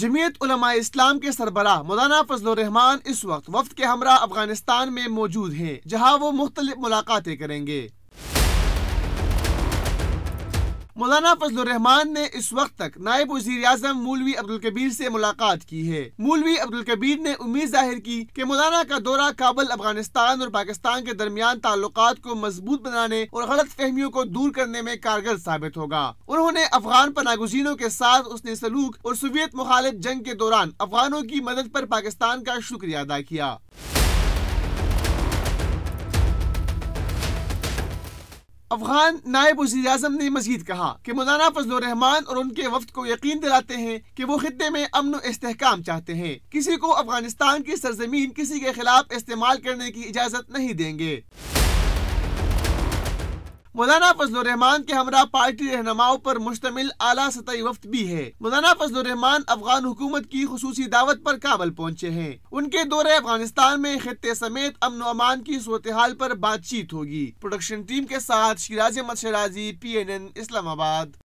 جمعیت علماء اسلام کے سربراہ مولانا فضل الرحمان اس وقت وفد کے ہمراہ افغانستان میں موجود ہیں، جہاں وہ مختلف ملاقاتیں کریں گے۔ مولانا فضل الرحمان نے اس وقت تک نائب وزیر اعظم مولوی عبدالکبیر سے ملاقات کی ہے۔ مولوی عبدالکبیر نے امید ظاہر کی کہ مولانا کا دورہ کابل افغانستان اور پاکستان کے درمیان تعلقات کو مضبوط بنانے اور غلط فہمیوں کو دور کرنے میں کارگر ثابت ہوگا۔ انہوں نے افغان پناہ گزینوں کے ساتھ حسن سلوک اور سوویت مخالف جنگ کے دوران افغانوں کی مدد پر پاکستان کا شکریہ ادا کیا۔ افغان نائب وزیر اعظم نے مزید کہا کہ مولانا فضل الرحمان اور ان کے وفد کو یقین دلاتے ہیں کہ وہ خطے میں امن و استحکام چاہتے ہیں، کسی کو افغانستان کی سرزمین کسی کے خلاف استعمال کرنے کی اجازت نہیں دیں گے۔ مولانا فضل الرحمان کے ہمراہ پارٹی رہنماؤں پر مشتمل اعلیٰ سطحی وفد بھی ہے۔ مولانا فضل الرحمان افغان حکومت کی خصوصی دعوت پر کابل پہنچے ہیں۔ ان کے دورے افغانستان میں خطے سمیت امن و امان کی صورتحال پر بات چیت ہوگی۔ پروڈکشن ٹیم کے ساتھ شیراز احمد شیرازی، PNN اسلام آباد۔